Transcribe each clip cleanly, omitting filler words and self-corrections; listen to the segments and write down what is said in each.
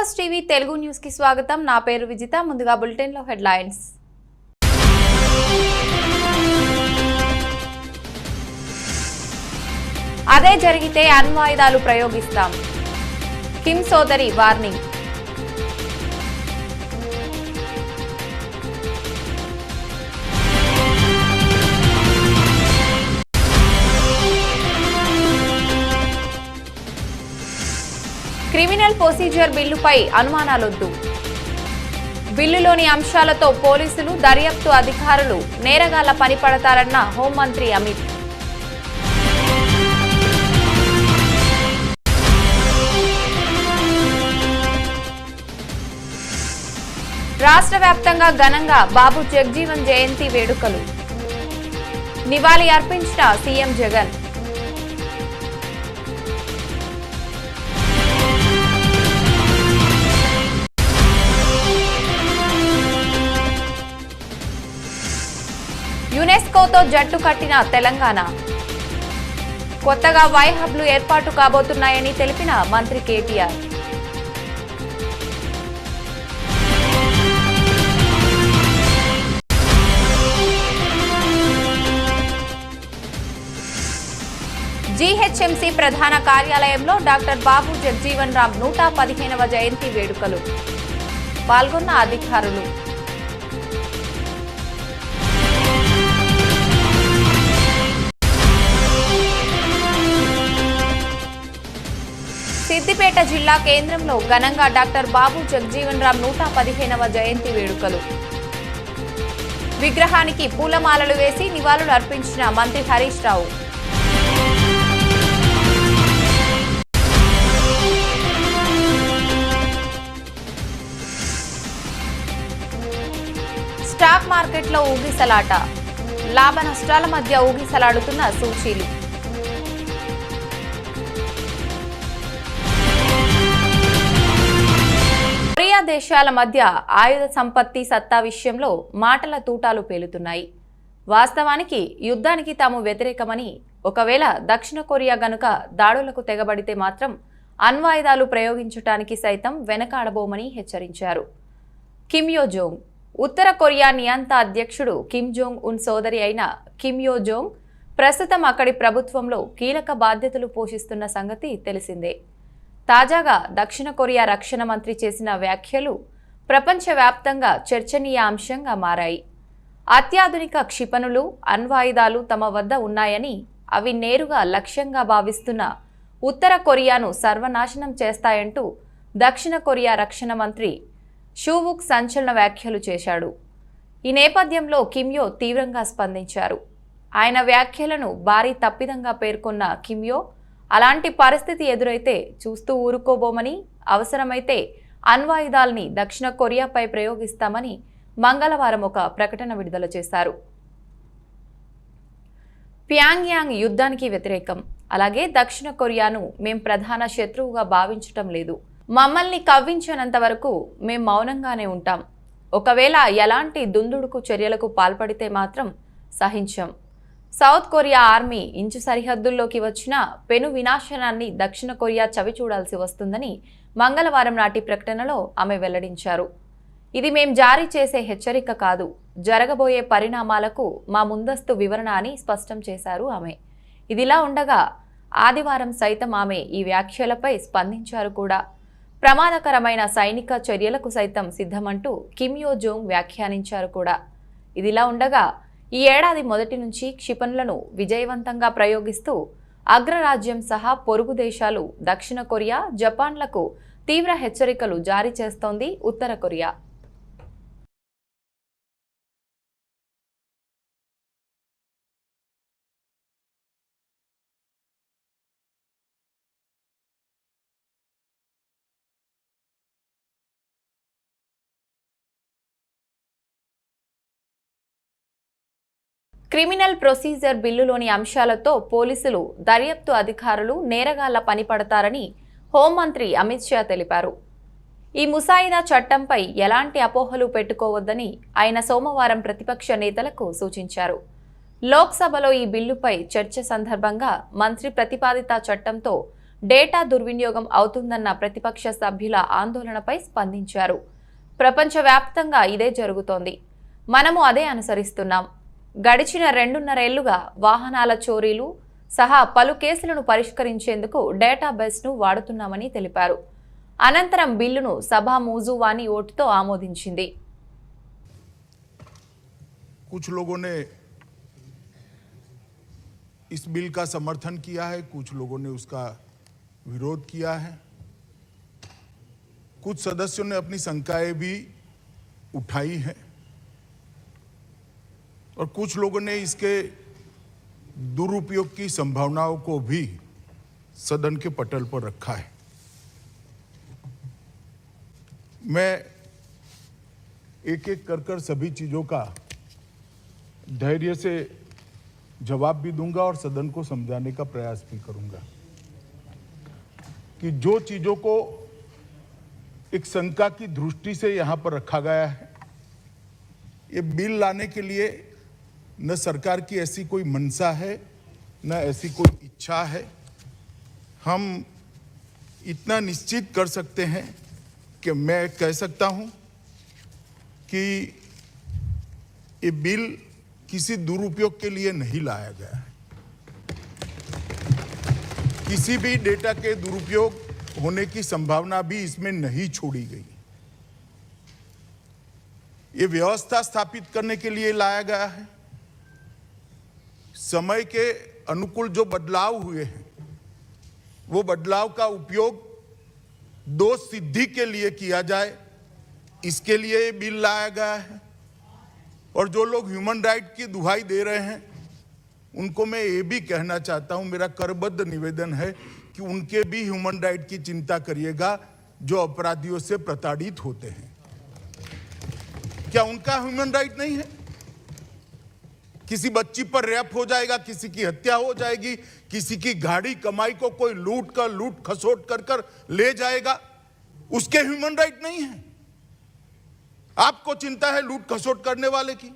Flowers TV Telugu news కి స్వాగతం। నా పేరు విజిత। ముందుగా బులెటిన్ లో హెడ్లైన్స్। అదే జరిగితే అణ్వాయుధాలు ప్రయోగిస్తాం, కిమ్ సోదరి వార్నింగ్। క్రిమినల్ ప్రొసీజర్ బిల్లుపై అనుమానాలొద్దు, బిల్లులోని అంశాలతో పోలీసులు దర్యాప్తు అధికారులు నేరగాళ్ల పని పడతారన్న హోంమంత్రి అమిత్। రాష్ట్ర వ్యాప్తంగా ఘనంగా బాబు జగజీవన్ జయంతి వేడుకలు, నివాళి అర్పించిన సీఎం జగన్। యునెస్కోతో జట్టు కట్టిన తెలంగాణ, కొత్తగా వై హబ్లు ఏర్పాటు కాబోతున్నాయని తెలిపిన మంత్రి కేటీఆర్। జీహెచ్ఎంసీ ప్రధాన కార్యాలయంలో డాక్టర్ బాబు జగజీవన్ రామ్ 115వ జయంతి వేడుకలు, పాల్గొన్న అధికారులు। సిద్దిపేట జిల్లా కేంద్రంలో ఘనంగా డాక్టర్ బాబు జగజీవన్ రామ్ 115వ జయంతి వేడుకలు, విగ్రహానికి పూలమాలలు వేసి నివాళులు అర్పించిన మంత్రి హరీష్ రావు। స్టాక్ మార్కెట్లో ఊగిసలాట, లాభ నష్టాల మధ్య ఊగిసలాడుతున్న సూచీలు। కొరియా దేశాల మధ్య ఆయుధ సంపత్తి సత్తా విషయంలో మాటల తూటాలు పేలుతున్నాయి। వాస్తవానికి యుద్ధానికి తాము వ్యతిరేకమని, ఒకవేళ దక్షిణ కొరియా గనుక దాడులకు తెగబడితే మాత్రం అణ్వాయుధాలు ప్రయోగించడానికి సైతం వెనకాడబోమని హెచ్చరించారు। కిమ్ యో జోంగ్, ఉత్తర కొరియా నియంత అధ్యక్షుడు కిమ్ జోంగ్ ఉన్ సోదరి అయిన కిమ్ యో జోంగ్ ప్రస్తుతం అక్కడి ప్రభుత్వంలో కీలక బాధ్యతలు పోషిస్తున్న సంగతి తెలిసిందే। తాజాగా దక్షిణ కొరియా రక్షణ మంత్రి చేసిన వ్యాఖ్యలు ప్రపంచవ్యాప్తంగా చర్చనీయాంశంగా మారాయి। అత్యాధునిక క్షిపణులు, అణ్వాయుధాలు తమ వద్ద ఉన్నాయని, అవి నేరుగా లక్ష్యంగా భావిస్తున్న ఉత్తర కొరియాను సర్వనాశనం చేస్తాయంటూ దక్షిణ కొరియా రక్షణ మంత్రి షూవుక్ సంచలన వ్యాఖ్యలు చేశాడు। ఈ నేపథ్యంలో కిమ్ యో తీవ్రంగా స్పందించారు। ఆయన వ్యాఖ్యలను భారీ తప్పిదంగా పేర్కొన్న కిమ్ యో అలాంటి పరిస్థితి ఎదురైతే చూస్తూ ఊరుకోబోమని, అవసరమైతే అణ్వాయుధాల్ని దక్షిణ కొరియాపై ప్రయోగిస్తామని మంగళవారం ఒక ప్రకటన విడుదల చేశారు। ప్యాంగ్యాంగ్ యుద్ధానికి వ్యతిరేకం, అలాగే దక్షిణ కొరియాను మేం ప్రధాన శత్రువుగా భావించటం లేదు। మమ్మల్ని కవ్వించినంత వరకు మేం మౌనంగానే ఉంటాం। ఒకవేళ ఎలాంటి దుందుడుకు చర్యలకు పాల్పడితే మాత్రం సహించం। సౌత్ కొరియా ఆర్మీ ఇంచు సరిహద్దుల్లోకి వచ్చిన పెను వినాశనాన్ని దక్షిణ కొరియా చవిచూడాల్సి వస్తుందని మంగళవారం నాటి ప్రకటనలో ఆమె వెల్లడించారు। ఇది మేం జారీ చేసే హెచ్చరిక కాదు, జరగబోయే పరిణామాలకు మా ముందస్తు వివరణ అని స్పష్టం చేశారు ఆమె। ఇదిలా ఉండగా ఆదివారం సైతం ఆమె ఈ వ్యాఖ్యలపై స్పందించారు కూడా। ప్రమాదకరమైన సైనిక చర్యలకు సైతం సిద్ధమంటూ కిమ్ యో జోంగ్ వ్యాఖ్యానించారు కూడా। ఇదిలా ఉండగా ఈ ఏడాది మొదటి నుంచి క్షిపణులను విజయవంతంగా ప్రయోగిస్తూ అగ్రరాజ్యం సహా పొరుగు దేశాలు దక్షిణ కొరియా, జపాన్లకు తీవ్ర హెచ్చరికలు జారీ చేస్తోంది ఉత్తర కొరియా। క్రిమినల్ ప్రొసీజర్ బిల్లులోని అంశాలతో పోలీసులు దర్యాప్తు అధికారులు నేరగాళ్ల పని పడతారని హోంమంత్రి అమిత్ షా తెలిపారు। ఈ ముసాయిదా చట్టంపై ఎలాంటి అపోహలు పెట్టుకోవద్దని ఆయన సోమవారం ప్రతిపక్ష నేతలకు సూచించారు। లోక్సభలో ఈ బిల్లుపై చర్చ సందర్భంగా మంత్రి ప్రతిపాదిత చట్టంతో డేటా దుర్వినియోగం అవుతుందన్న ప్రతిపక్ష సభ్యుల ఆందోళనపై స్పందించారు. ప్రపంచవ్యాప్తంగా ఇదే జరుగుతోంది. మనము అదే అనుసరిస్తున్నాం. గడిచిన 2.5 ఏళ్లుగా వాహనాల చోరీలు సహా పలు కేసులను పరిష్కరించేందుకు డేటాబేస్ను వాడుతున్నామని తెలిపారు. అనంతరం బిల్లును సభ మూజువాణి ఓటుతో ఆమోదించింది. कुछ लोगों ने इस बिल का समर्थन किया है, कुछ लोगों ने उसका विरोध किया है। कुछ सदस्यों ने अपनी शंकाएं भी उठाई है और कुछ लोगों ने इसके दुरुपयोग की संभावनाओं को भी सदन के पटल पर रखा है। मैं एक एक कर सभी चीजों का धैर्य से जवाब भी दूंगा और सदन को समझाने का प्रयास भी करूंगा कि जो चीजों को एक शंका की दृष्टि से यहां पर रखा गया है, ये बिल लाने के लिए न सरकार की ऐसी कोई मंशा है, न ऐसी कोई इच्छा है। हम इतना निश्चित कर सकते हैं कि मैं कह सकता हूं कि ये बिल किसी दुरुपयोग के लिए नहीं लाया गया है। किसी भी डेटा के दुरुपयोग होने की संभावना भी इसमें नहीं छोड़ी गई। ये व्यवस्था स्थापित करने के लिए लाया गया है। समय के अनुकूल जो बदलाव हुए हैं, वो बदलाव का उपयोग दोष सिद्धि के लिए किया जाए, इसके लिए ये बिल लाया गया है। और जो लोग ह्यूमन राइट की दुहाई दे रहे हैं, उनको मैं ये भी कहना चाहता हूं, मेरा करबद्ध निवेदन है कि उनके भी ह्यूमन राइट की चिंता करिएगा जो अपराधियों से प्रताड़ित होते हैं। क्या उनका ह्यूमन राइट नहीं है? किसी बच्ची पर रेप हो जाएगा, किसी की हत्या हो जाएगी, किसी की गाड़ी कमाई को कोई लूट खसोट कर ले जाएगा, उसके ह्यूमन राइट नहीं है। आपको चिंता है लूट खसोट करने वाले की,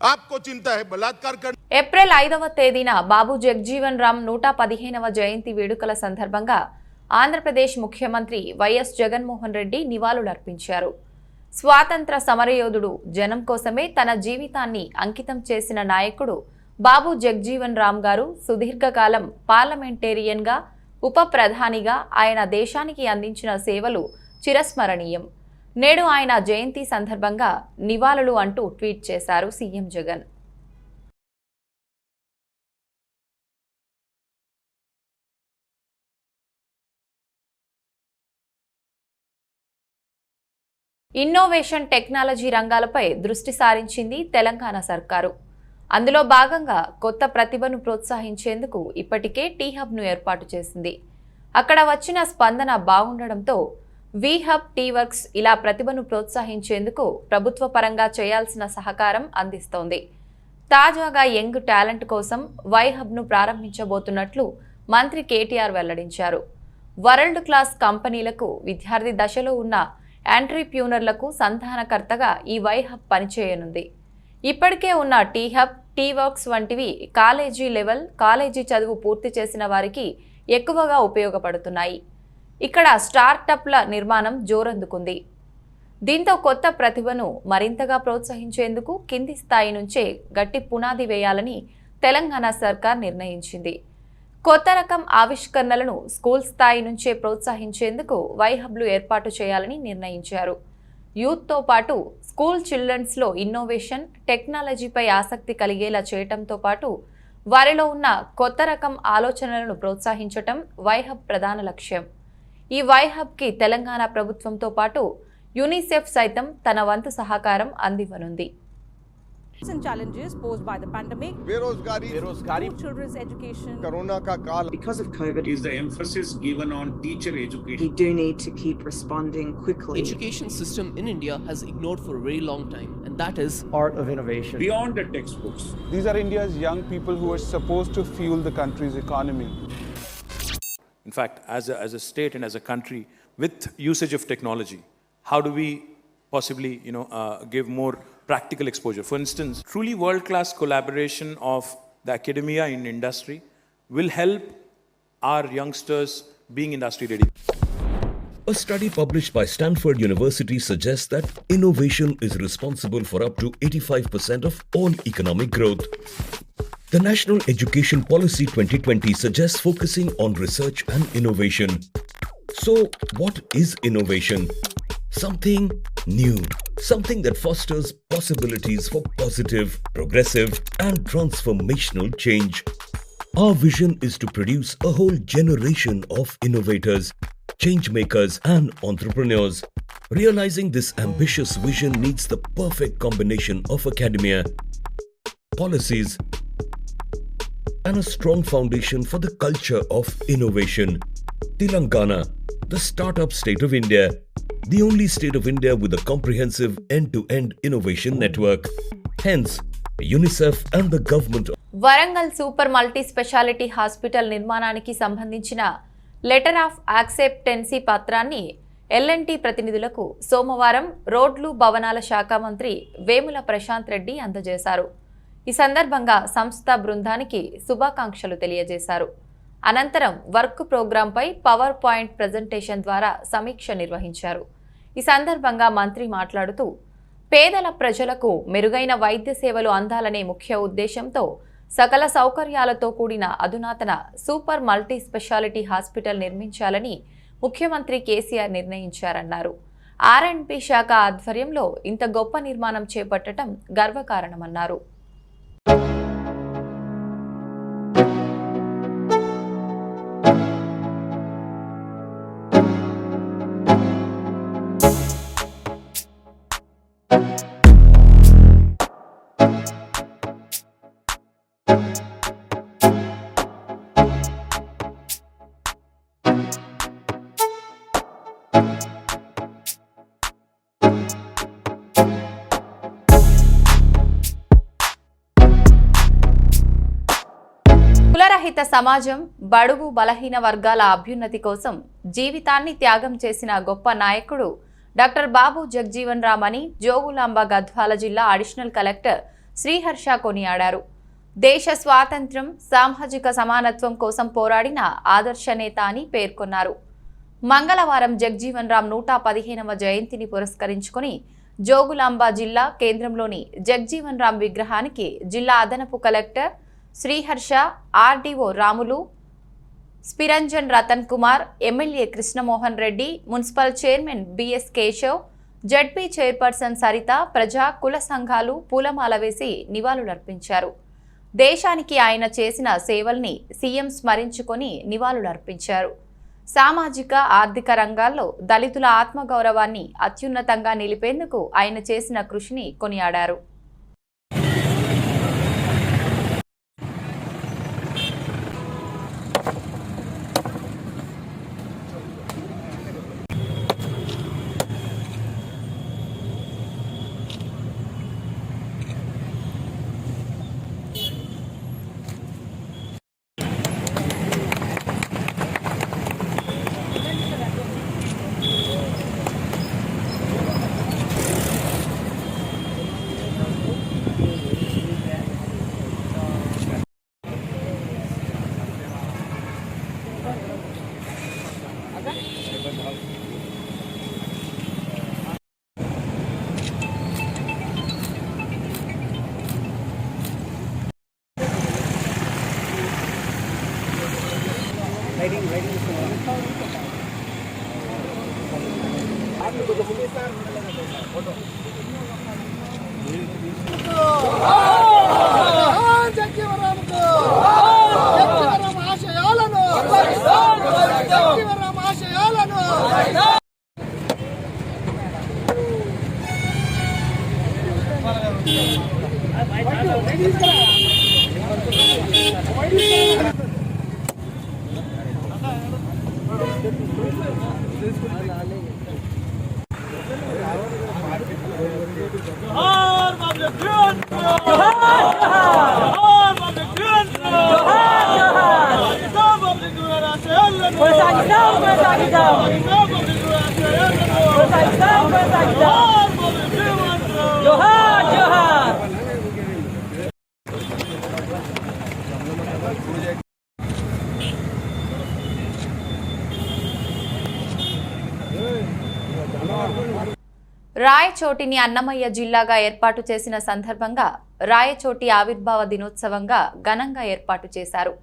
आपको चिंता है बलात्कार करने। ఏప్రిల్ 5వ తేదీన బాబు జగ్జీవన్ రామ్ 115వ జయంతి వేడుకల సందర్భంగా ఆంధ్రప్రదేశ్ ముఖ్యమంత్రి వైఎస్ జగన్మోహన్ రెడ్డి నివాళులర్పించారు. స్వాతంత్ర సమరయోధుడు, జనం కోసమే తన జీవితాన్ని అంకితం చేసిన నాయకుడు బాబు జగ్జీవన్ రామ్ గారు సుదీర్ఘకాలం పార్లమెంటేరియన్గా, ఉప ప్రధానిగా ఆయన దేశానికి అందించిన సేవలు చిరస్మరణీయం. నేడు ఆయన జయంతి సందర్భంగా నివాళులు అంటూ ట్వీట్ చేశారు సీఎం జగన్. ఇన్నోవేషన్, టెక్నాలజీ రంగాలపై దృష్టి సారించింది తెలంగాణ సర్కారు. అందులో భాగంగా కొత్త ప్రతిభను ప్రోత్సహించేందుకు ఇప్పటికే టీ హబ్ను ఏర్పాటు చేసింది. అక్కడ వచ్చిన స్పందన బాగుండడంతో వి హబ్, టీ వర్క్స్ ఇలా ప్రతిభను ప్రోత్సహించేందుకు ప్రభుత్వ పరంగా చేయాల్సిన సహకారం అందిస్తోంది. తాజాగా యంగ్ టాలెంట్ కోసం వై హబ్ను ప్రారంభించబోతున్నట్లు మంత్రి కేటీఆర్ వెల్లడించారు. వరల్డ్ క్లాస్ కంపెనీలకు విద్యార్థి దశలో ఉన్న ఎంట్రీప్యూనర్లకు సంధానకర్తగా ఈ వై హబ్ పనిచేయనుంది. ఇప్పటికే ఉన్న టీ హబ్, టీ వర్క్స్ వంటివి కాలేజీ లెవెల్, కాలేజీ చదువు పూర్తి చేసిన వారికి ఎక్కువగా ఉపయోగపడుతున్నాయి. ఇక్కడ స్టార్టప్ల నిర్మాణం జోరందుకుంది. దీంతో కొత్త ప్రతిభను మరింతగా ప్రోత్సహించేందుకు కింది స్థాయి నుంచే గట్టి పునాది వేయాలని తెలంగాణ సర్కార్ నిర్ణయించింది. కొత్త రకం ఆవిష్కరణలను స్కూల్ స్థాయి నుంచే ప్రోత్సహించేందుకు వై హబ్లు ఏర్పాటు చేయాలని నిర్ణయించారు. యూత్తో పాటు స్కూల్ చిల్డ్రన్స్లో ఇన్నోవేషన్, టెక్నాలజీపై ఆసక్తి కలిగేలా చేయటంతో పాటు వారిలో ఉన్న కొత్త రకం ఆలోచనలను ప్రోత్సహించటం వై హబ్ ప్రధాన లక్ష్యం. ఈ వై హబ్కి తెలంగాణ ప్రభుత్వంతో పాటు యూనిసెఫ్ సైతం తన వంతు సహకారం అందివ్వనుంది. and challenges posed by the pandemic, बेरोजगारी, children's education, कोरोना का काल, because of COVID, is the emphasis given on teacher education. we do need to keep responding quickly. Education system in India has ignored for a very long time, and that is art of innovation. Beyond the textbooks. These are India's young people who are supposed to fuel the country's economy. In fact, as a state and as a country, with usage of technology, how do we possibly, give more practical exposure? For instance, truly world-class collaboration of the academia and industry will help our youngsters being industry ready. A study published by Stanford University suggests that innovation is responsible for up to 85% of all economic growth. The National Education Policy 2020 suggests focusing on research and innovation. So, what is innovation? Something new, something that fosters possibilities for positive, progressive, and transformational change. Our vision is to produce a whole generation of innovators, change makers, and entrepreneurs. Realizing this ambitious vision needs the perfect combination of academia, policies, and a strong foundation for the culture of innovation. Telangana, the startup state of India, the only state of India with a comprehensive end-to-end innovation network. Hence, UNICEF and the government. Warangal super multi speciality hospital నిర్మాణానికి సంబంధించిన letter of acceptancy పత్రాన్ని L&T ప్రతినిధులకు సోమవారం రోడ్లు భవనాల శాఖ మంత్రి వేముల ప్రశాంత్ రెడ్డి అందజేశారు. ఈ సందర్భంగా సంస్థ బృందానికి శుభాకాంక్షలు తెలియజేశారు. అనంతరం వర్క్ ప్రోగ్రాంపై పవర్ పాయింట్ ప్రజెంటేషన్ ద్వారా సమీక్ష నిర్వహించారు. ఈ సందర్భంగా మంత్రి మాట్లాడుతూ పేదల ప్రజలకు మెరుగైన వైద్య సేవలు అందాలనే ముఖ్య ఉద్దేశంతో సకల సౌకర్యాలతో కూడిన అధునాతన సూపర్ మల్టీ స్పెషాలిటీ హాస్పిటల్ నిర్మించాలని ముఖ్యమంత్రి కేసీఆర్ నిర్ణయించారన్నారు. ఆర్ఎండ్బి శాఖ ఆధ్వర్యంలో ఇంత గొప్ప నిర్మాణం చేపట్టడం గర్వకారణమన్నారు. కులరహిత సమాజం, బడుగు బలహీన వర్గాల అభ్యున్నతి కోసం జీవితాన్ని త్యాగం చేసిన గొప్ప నాయకుడు డాక్టర్ బాబు జగ్జీవన్ రామ్ అని జోగులాంబ గద్వాల జిల్లా అడిషనల్ కలెక్టర్ శ్రీహర్ష కొనియాడారు. దేశ స్వాతంత్ర్యం, సామాజిక సమానత్వం కోసం పోరాడిన ఆదర్శ నేత అని పేర్కొన్నారు. మంగళవారం జగ్జీవన్ రామ్ 115వ జయంతిని పురస్కరించుకుని జోగులాంబ జిల్లా కేంద్రంలోని జగ్జీవన్ రామ్ విగ్రహానికి జిల్లా అదనపు కలెక్టర్ శ్రీహర్ష, ఆర్డీఓ రాములు, స్పిరంజన్ Ratan Kumar, MLA Krishnamohan Reddy, municipal chairman BS Keshav, ZP chairperson Saritha, ప్రజా కుల సంఘాలు పూలమాల వేసి నివాళులర్పించారు. దేశానికి ఆయన చేసిన సేవల్ని సీఎం స్మరించుకొని నివాళులర్పించారు. సామాజిక, ఆర్థిక రంగాల్లో దళితుల ఆత్మగౌరవాన్ని అత్యున్నతంగా నిలిపేందుకు ఆయన చేసిన కృషిని కొనియాడారు. రాయచోటిని అన్నమయ్య జిల్లాగా ఏర్పాటు చేసిన సందర్భంగా రాయచోటి ఆవిర్భావ దినోత్సవంగా ఘనంగా ఏర్పాటు చేశారు.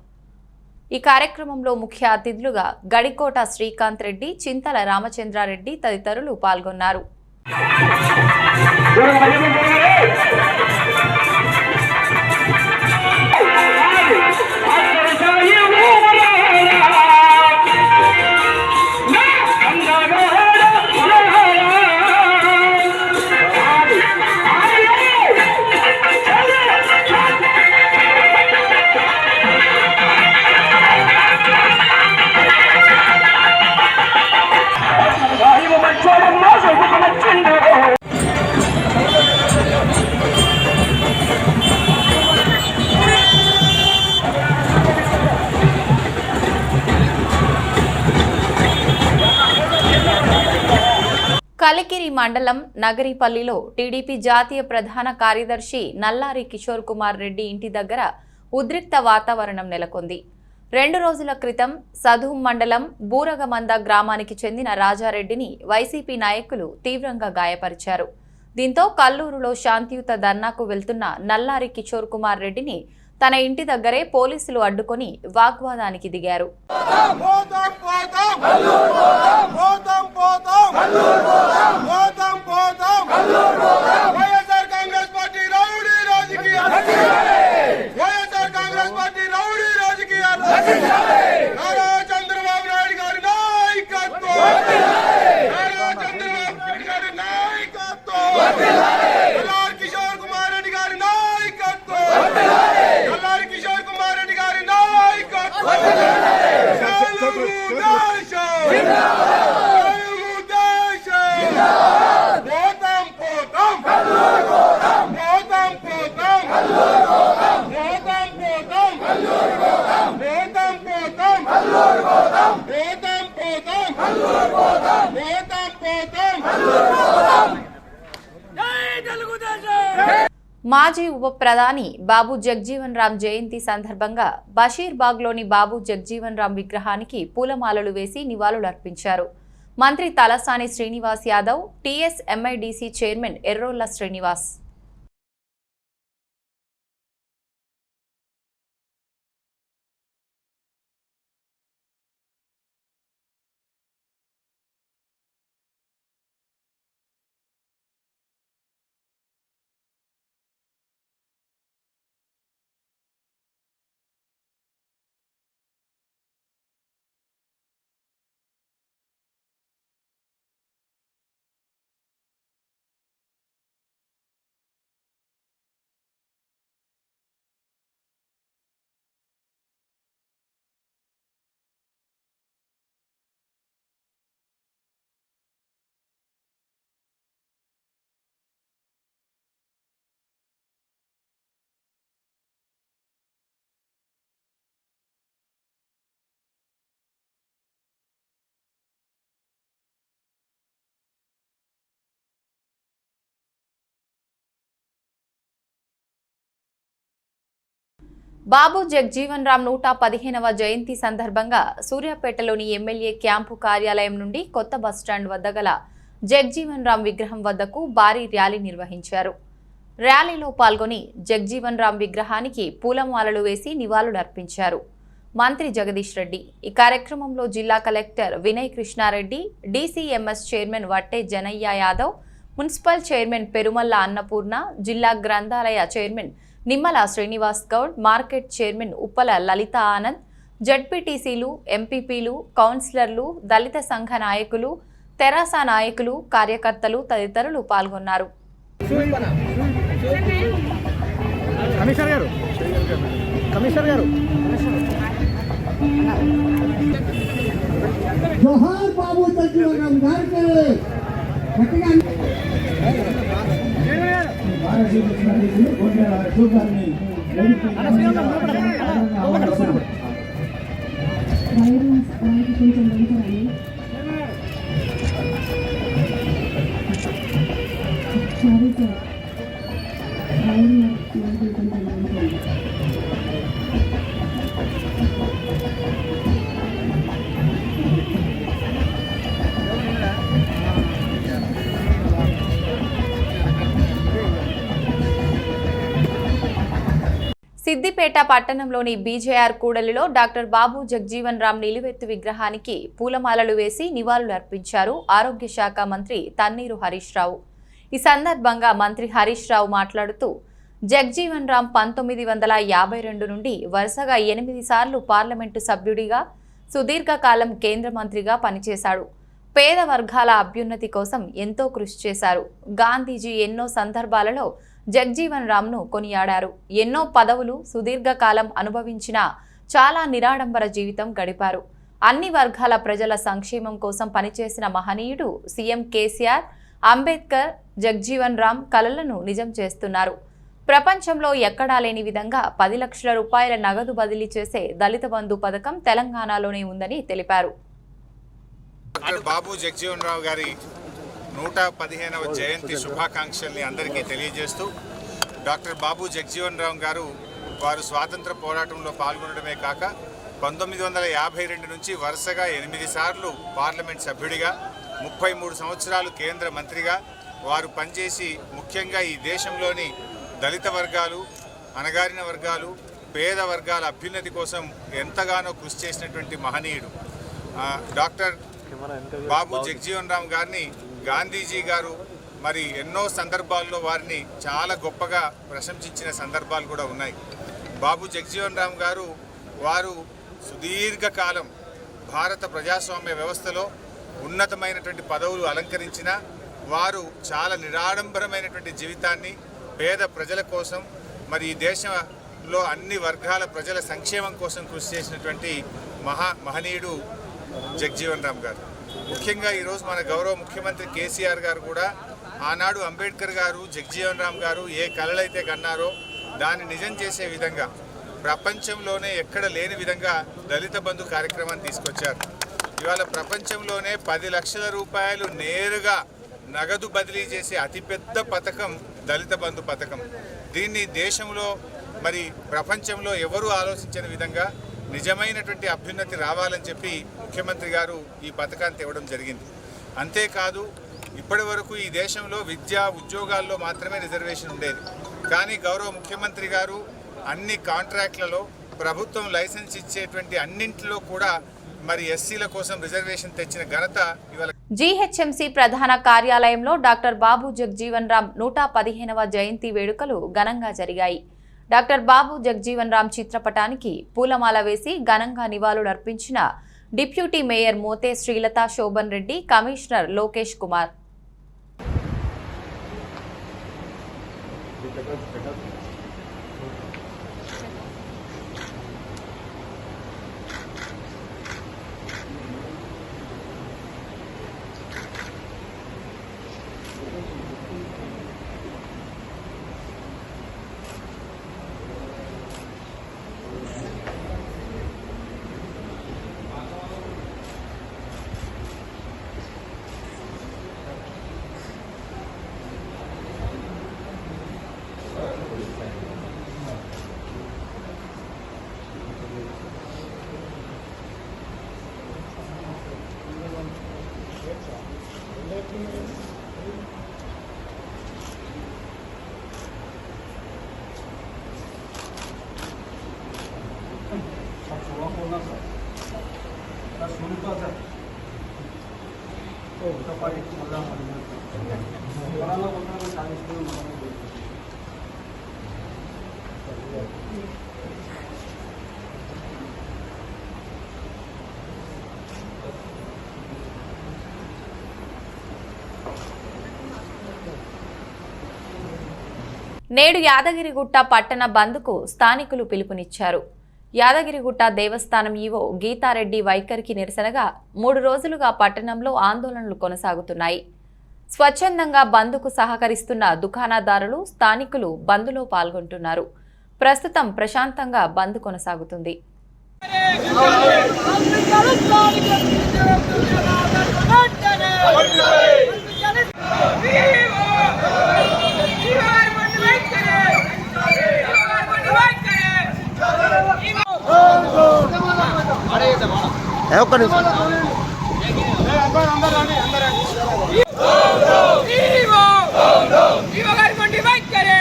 ఈ కార్యక్రమంలో ముఖ్య అతిథులుగా గడికోట శ్రీకాంత్ రెడ్డి, చింతల రామచంద్రారెడ్డి తదితరులు పాల్గొన్నారు. కలికిరి మండలం నగరిపల్లిలో టీడీపీ జాతీయ ప్రధాన కార్యదర్శి నల్లారి కిషోర్ కుమార్ రెడ్డి ఇంటి దగ్గర ఉద్రిక్త వాతావరణం నెలకొంది. 2 రోజుల క్రితం సధూం మండలం బూరగమంద గ్రామానికి చెందిన రాజారెడ్డిని వైసీపీ నాయకులు తీవ్రంగా గాయపరిచారు. దీంతో కల్లూరులో శాంతియుత ధర్నాకు వెళ్తున్న నల్లారి కిషోర్ కుమార్ రెడ్డిని తన ఇంటి దగ్గరే పోలీసులు అడ్డుకొని వాగ్వాదానికి దిగారు. మాజీ ఉప ప్రధాని బాబు జగ్జీవన్ రామ్ జయంతి సందర్భంగా బషీర్బాగ్లోని బాబు జగ్జీవన్ రామ్ విగ్రహానికి పూలమాలలు వేసి నివాళులర్పించారు. మంత్రి తలసాని శ్రీనివాస్ యాదవ్, టీఎస్ఎంఐడిసి చైర్మన్ ఎర్రోళ్ల శ్రీనివాస్. బాబు జగ్జీవన్ రామ్ 115వ జయంతి సందర్భంగా సూర్యాపేటలోని ఎమ్మెల్యే క్యాంపు కార్యాలయం నుండి కొత్త బస్టాండ్ వద్ద గల జగ్జీవన్ రామ్ విగ్రహం వద్దకు భారీ ర్యాలీ నిర్వహించారు. ర్యాలీలో పాల్గొని జగ్జీవన్ రామ్ విగ్రహానికి పూలమాలలు వేసి నివాళులర్పించారు మంత్రి జగదీష్ రెడ్డి. ఈ కార్యక్రమంలో జిల్లా collector Vinay Krishna Reddy, DCMS chairman Vatte Janaiah Yadav, municipal chairman Perumalla Annapurna, జిల్లా గ్రంథాలయ chairman Nimmala Srinivas Goud, market chairman Uppala Lalitha Anand, జడ్పీటీసీలు, ఎంపీపీలు, కౌన్సిలర్లు, దళిత సంఘ నాయకులు, తెరాస నాయకులు, కార్యకర్తలు తదితరులు పాల్గొన్నారు. సిద్దిపేట పట్టణంలోని బీజేఆర్ కూడలిలో డాక్టర్ బాబు జగ్జీవన్ రామ్ నిలువెత్తు విగ్రహానికి పూలమాలలు వేసి నివాళులు అర్పించారు ఆరోగ్య శాఖ మంత్రి తన్నీరు హరీష్ రావు. ఈ సందర్భంగా మంత్రి హరీష్ రావు మాట్లాడుతూ జగ్జీవన్ రామ్ 1952 నుండి వరుసగా 8 సార్లు పార్లమెంటు సభ్యుడిగా సుదీర్ఘకాలం కేంద్ర మంత్రిగా పనిచేశాడు. పేద వర్గాల అభ్యున్నతి కోసం ఎంతో కృషి చేశారు. గాంధీజీ ఎన్నో సందర్భాలలో జగ్జీవన్ రామ్ను కొనియాడారు. ఎన్నో పదవులు సుదీర్ఘకాలం అనుభవించిన చాలా నిరాడంబర జీవితం గడిపారు. అన్ని వర్గాల ప్రజల సంక్షేమం కోసం పనిచేసిన మహనీయుడు సీఎం కేసీఆర్, అంబేద్కర్ జగ్జీవన్ రామ్ కలలను నిజం చేస్తున్నారు. ప్రపంచంలో ఎక్కడా లేని విధంగా 10 లక్షల రూపాయల నగదు బదిలీ చేసే దళిత బంధు పథకం తెలంగాణలోనే ఉందని తెలిపారు. డాక్టర్ బాబు జగ్జీవన్ రావు గారి 115వ జయంతి శుభాకాంక్షల్ని అందరికీ తెలియజేస్తూ, డాక్టర్ బాబు జగ్జీవన్ రావు గారు వారు స్వాతంత్ర పోరాటంలో పాల్గొనడమే కాక 1952 నుంచి వరుసగా 8 సార్లు పార్లమెంట్ సభ్యుడిగా 33 సంవత్సరాలు కేంద్ర మంత్రిగా వారు పనిచేసి ముఖ్యంగా ఈ దేశంలోని దళిత వర్గాలు, అణగారిన వర్గాలు, పేద వర్గాల అభ్యున్నతి కోసం ఎంతగానో కృషి చేసినటువంటి మహనీయుడు డాక్టర్ బాబు జగ్జీవన్ రామ్ గారిని గాంధీజీ గారు మరి ఎన్నో సందర్భాల్లో వారిని చాలా గొప్పగా ప్రశంసించిన సందర్భాలు కూడా ఉన్నాయి. బాబు జగ్జీవన్ రామ్ గారు వారు సుదీర్ఘకాలం భారత ప్రజాస్వామ్య వ్యవస్థలో ఉన్నతమైనటువంటి పదవులు అలంకరించిన వారు చాలా నిరాడంబరమైనటువంటి జీవితాన్ని పేద ప్రజల కోసం మరి ఈ దేశంలో అన్ని వర్గాల ప్రజల సంక్షేమం కోసం కృషి చేసినటువంటి మహనీయుడు జగ్జీవన్ రామ్ గారు. ముఖ్యంగా ఈరోజు మన గౌరవ ముఖ్యమంత్రి కేసీఆర్ గారు కూడా ఆనాడు అంబేద్కర్ గారు, జగ్జీవన్ రామ్ గారు ఏ కలలైతే కన్నారో దాన్ని నిజం చేసే విధంగా ప్రపంచంలోనే ఎక్కడ లేని విధంగా దళిత బంధు కార్యక్రమాన్ని తీసుకొచ్చారు. ఇవాళ ప్రపంచంలోనే 10 లక్షల రూపాయలు నేరుగా నగదు బదిలీ చేసే అతిపెద్ద పథకం దళిత బంధు పథకం. దీన్ని దేశంలో మరి ప్రపంచంలో ఎవరూ ఆలోచించని విధంగా నిజమైనటువంటి అభ్యున్నతి రావాలని చెప్పి ముఖ్యమంత్రి గారు ఈ పథకాన్ని తేవడం జరిగింది. అంతేకాదు ఇప్పటి వరకు ఈ దేశంలో విద్యా ఉద్యోగాల్లో మాత్రమే రిజర్వేషన్ ఉండేది. కానీ గౌరవ ముఖ్యమంత్రి గారు అన్ని కాంట్రాక్ట్లలో ప్రభుత్వం లైసెన్స్ ఇచ్చేటువంటి అన్నింటిలో కూడా మరి ఎస్సీల కోసం రిజర్వేషన్ తెచ్చిన ఘనత ఇవాళ. జీహెచ్ఎంసీ ప్రధాన కార్యాలయంలో డాక్టర్ బాబు జగ్జీవన్ రామ్ 115వ జయంతి వేడుకలు ఘనంగా జరిగాయి. డాక్టర్ బాబు జగ్జీవన్ రామ్ చిత్రపటానికి పూలమాల వేసి ఘనంగా నివాళులర్పించిన deputy mayor Mothe Srilatha Shobhan Reddy, commissioner Lokesh Kumar. నేడు యాదగిరిగుట్ట పట్టణ బంద్కు స్థానికులు పిలుపునిచ్చారు. యాదగిరిగుట్ట దేవస్థానం ఈవో గీతారెడ్డి వైఖరికి నిరసనగా 3 రోజులుగా పట్టణంలో ఆందోళనలు కొనసాగుతున్నాయి. స్వచ్ఛందంగా బంద్కు సహకరిస్తున్న దుకాణదారులు, స్థానికులు బంద్లో పాల్గొంటున్నారు. ప్రస్తుతం ప్రశాంతంగా బంద్ కొనసాగుతుంది. ఒక్క నిమిషం गाड़ी मंडी बाइक करे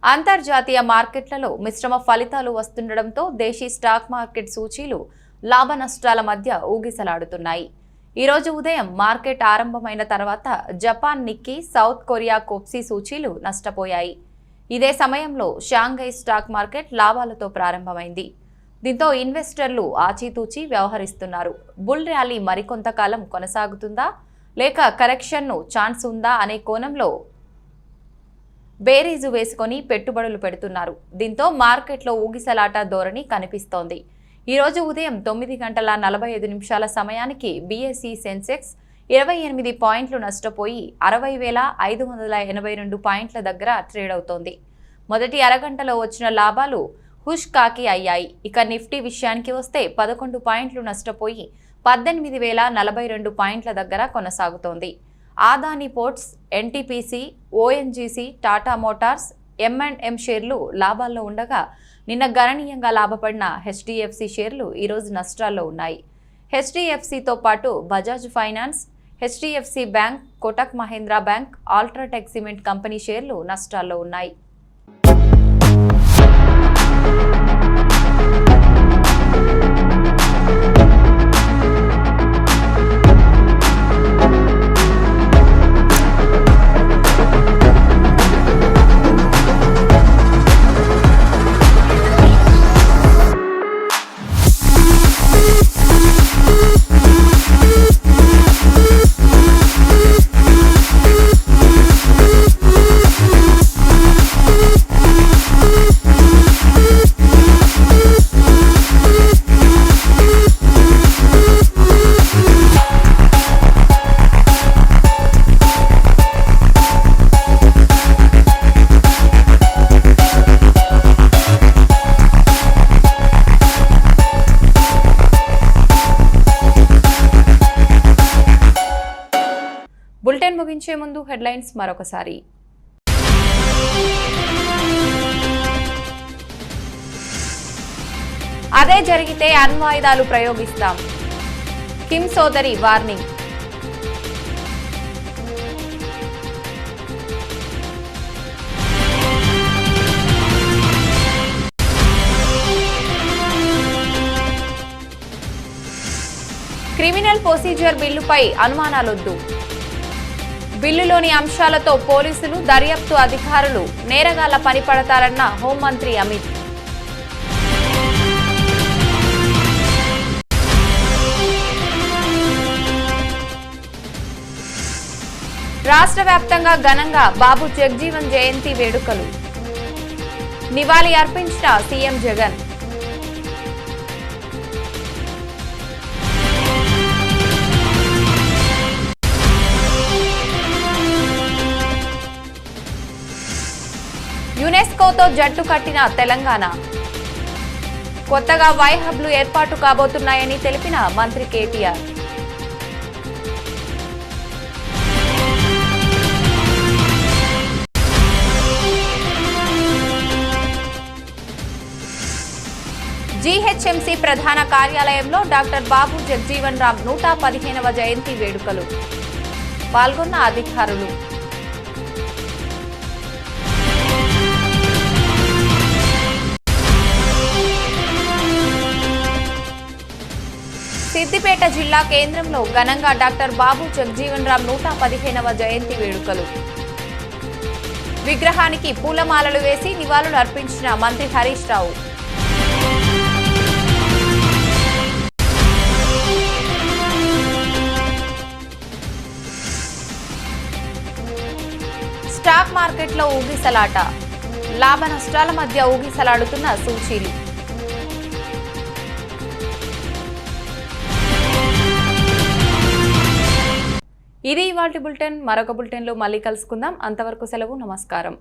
అంతర్జాతీయ మార్కెట్లలో మిశ్రమ ఫలితాలు వస్తుండటంతో దేశీ స్టాక్ మార్కెట్ సూచీలు లాభ నష్టాల మధ్య ఊగిసలాడుతున్నాయి. ఈరోజు ఉదయం మార్కెట్ ఆరంభమైన తర్వాత జపాన్ నిక్కీ, సౌత్ కొరియా కోప్సీ సూచీలు నష్టపోయాయి. ఇదే సమయంలో షాంఘై స్టాక్ మార్కెట్ లాభాలతో ప్రారంభమైంది. దీంతో ఇన్వెస్టర్లు ఆచితూచి వ్యవహరిస్తున్నారు. బుల్ ర్యాలీ మరికొంతకాలం కొనసాగుతుందా లేక కరెక్షన్ను ఛాన్స్ ఉందా అనే కోణంలో బేరీజు వేసుకొని పెట్టుబడులు పెడుతున్నారు. దీంతో మార్కెట్లో ఊగిసలాట ధోరణి కనిపిస్తోంది. ఈరోజు ఉదయం 9:45 సమయానికి బీఎస్ఈ సెన్సెక్స్ 28 పాయింట్లు నష్టపోయి 60,582 పాయింట్ల దగ్గర ట్రేడ్ అవుతోంది. మొదటి అరగంటలో వచ్చిన లాభాలు హుష్ కాకి అయ్యాయి. ఇక నిఫ్టీ విషయానికి వస్తే 11 పాయింట్లు నష్టపోయి 18,042 పాయింట్ల దగ్గర కొనసాగుతోంది. Adani ports, NTPC, ONGC, Tata Motors, M&M షేర్లు లాభాల్లో ఉండగా నిన్న గణనీయంగా లాభపడిన హెచ్డిఎఫ్సి షేర్లు ఈరోజు నష్టాల్లో ఉన్నాయి. హెచ్డిఎఫ్సితో పాటు Bajaj finance, HDFC bank, Kotak Mahindra bank, UltraTech cement company షేర్లు నష్టాల్లో ఉన్నాయి. బులెటిన్ ముగించే ముందు హెడ్లైన్స్ మరొకసారి. అదే జరిగితే అణ్వాయుధాలు ప్రయోగిస్తాం, కిమ్ సోదరి వార్నింగ్. క్రిమినల్ ప్రొసీజర్ బిల్లుపై అనుమానాలొద్దు, బిల్లులోని అంశాలతో పోలీసులు, దర్యాప్తు అధికారులు నేరగాళ్ల పనిపడతారన్న హోంమంత్రి అమిత్. రాష్ట్ర వ్యాప్తంగా ఘనంగా బాబు జగ్జీవన్ జయంతి వేడుకలు, నివాళి అర్పించిన సీఎం జగన్. యునెస్కోతో జట్టు కట్టిన తెలంగాణ, కొత్తగా వైహబ్లు ఏర్పాటు కాబోతున్నాయని తెలిపిన మంత్రి కేటీఆర్. జీహెచ్ఎంసీ ప్రధాన కార్యాలయంలో డాక్టర్ బాబు జగ్జీవన్ రామ్ 115వ జయంతి వేడుకలు, పాల్గొన్న అధికారులు. సిద్దిపేట జిల్లా కేంద్రంలో ఘనంగా డాక్టర్ బాబు జగ్జీవన్ రామ్ 115వ జయంతి వేడుకలు, విగ్రహానికి పూలమాలలు వేసి నివాళులు అర్పించిన మంత్రి హరీష్ రావు. స్టాక్ మార్కెట్లో ఊగిసలాట, లాభ నష్టాల మధ్య ఊగిసలాడుతున్న సూచీలు. ఇది ఇవాల్టి బులెటిన్. మరొక బులెటిన్లో మళ్ళీ కలుసుకుందాం. అంతవరకు సెలవు. నమస్కారం.